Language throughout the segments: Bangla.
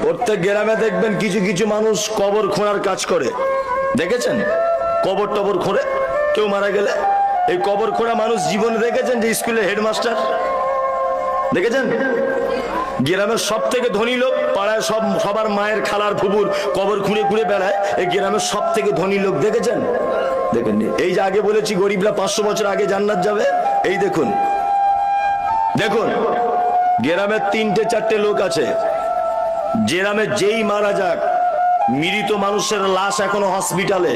প্রত্যেক গ্রামে দেখবেন কিছু কিছু মানুষ কবর খোঁড়ার কাজ করে, দেখেছেন? কবর টবর খোঁড়ে, কেউ মারা গেলে এই কবর খোঁড়া মানুষ জীবনে দেখেছেন? যে স্কুলের হেডমাস্টার দেখেছেন? গ্রামের সব থেকে ধনী লোক, পাড়ায় সবার মায়ের খালার ফুবুর কবর খুঁড়ে খুঁড়ে বেড়ায়, এই গ্রামের সব থেকে ধনী লোক দেখেছেন? দেখেননি? এই যে আগে বলেছি গরিবরা 500 বছর আগে জান্নাত যাবে, এই দেখুন দেখুন গ্রামের 3-4টে লোক আছে, গ্রামে যেই মারা যাক, মৃত মানুষের লাশ এখনো হসপিটালে,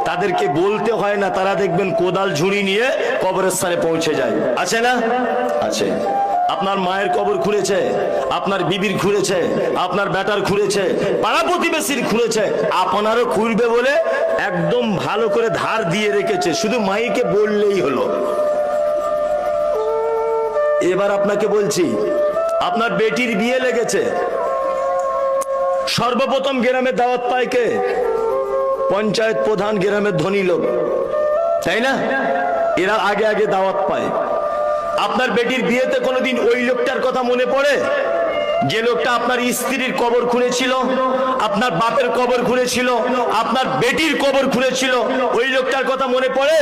তাদেরকে বলতে হয় না, তারা দেখবেন কোদাল ঝুড়ি নিয়ে কবরের স্থানে পৌঁছে যায়। আছে না? আছে। আপনার মায়ের কবর খুঁড়েছে, আপনার বিবির খুঁড়েছে, আপনার বেটার খুঁড়েছে, পাড়া প্রতিবেশীর খুঁড়েছে, আপনারও খুঁড়বে বলে একদম ভালো করে ধার দিয়ে রেখেছে, শুধু মাইকে বললেই হলো। এবার আপনাকে বলছি, আপনার বেটির বিয়ে লেগেছে, সর্বপ্রথম গ্রামে দাওয়াত পায় কে? পঞ্চায়েত প্রধান, গ্রামের ধনী লোক, তাই না? এরা আগে আগে দাওয়াত পায়। আপনার বেটির বিয়েতে কোনোদিন ওই লোকটার কথা মনে পড়ে যে লোকটা আপনার স্ত্রীর কবর খুঁড়েছিল, আপনার বাপের কবর খুঁড়েছিল, আপনার বেটির কবর খুঁড়েছিল? ওই লোকটার কথা মনে পড়ে?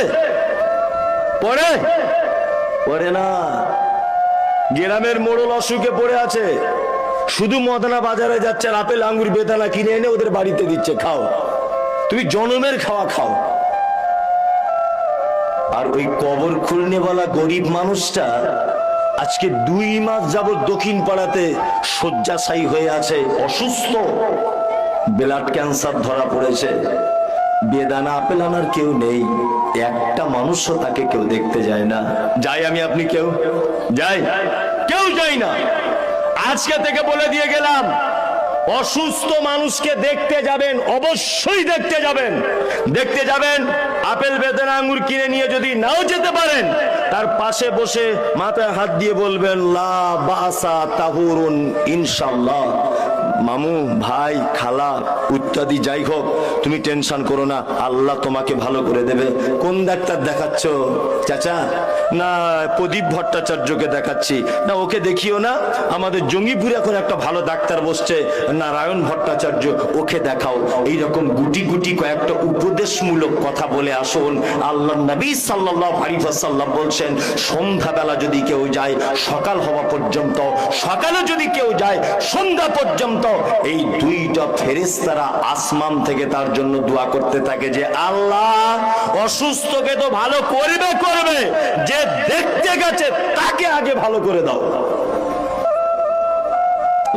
পড়ে? পড়ে না। গ্রামের মোড়ল অসুখে পড়ে আছে, শুধু মদনা বাজারে যাচ্ছে, আর আপেল আঙ্গুর বেদানা কিনে এনে ওদের বাড়িতে দিচ্ছে, খাও, তুমি জনমের খাওয়া খাও। আর ওই কবর খুলনে বলা গরিব মানুষটা আজকে 2 মাস যাবত দক্ষিণ পাড়াতে শয্যাশায়ী হয়ে আছে, অসুস্থ, ব্লাড ক্যান্সার ধরা পড়েছে। বেদানা আপেল আনার কেউ নেই, একটা মানুষও তাকে কেউ দেখতে যায় না। যাই আমি আপনি কেউ যাই? কেউ যাই না। আজকে থেকে বলে দিয়ে গেলাম, অসুস্থ মানুষকে দেখতে যাবেন, অবশ্যই দেখতে যাবেন। দেখতে যাবেন, আপেল বেদানা আঙ্গুর কিনে নিয়ে যদি নাও যেতে পারেন, তার পাশে বসে মাথায় হাত দিয়ে বলবেন লা বাসা তাহুরুন ইনশাআল্লাহ। মামু, ভাই, খালা ইত্যাদি যাই হোক, তুমি টেনশন করো না, আল্লাহ তোমাকে ভালো করে দেবে। কোন ডাক্তার দেখাচ্ছ চাচা? না, প্রদীপ ভট্টাচার্যকে দেখাচ্ছি। না, ওকে দেখিও না, আমাদের জঙ্গিপুরে এখন একটা ভালো ডাক্তার বসছে, নারায়ণ ভট্টাচার্য, ওকে দেখাও। এইরকম গুটি গুটি কয়েকটা উপদেশমূলক কথা বলে আসুন। আল্লাহ নবী সাল্লাল্লাহু আলাইহি ওয়াসাল্লাম বলছেন, সন্ধ্যাবেলা যদি কেউ যায় সকাল হওয়া পর্যন্ত, সকালে যদি কেউ যায় সন্ধ্যা পর্যন্ত, এই 2টা ফেরেশতারা আসমান থেকে তার জন্য দোয়া করতে থাকে যে আল্লাহ অসুস্থকে তো ভালো করবে, যে দেখতে গেছে তাকে আগে ভালো করে দাও।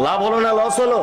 লাভ হলো না লস হলো?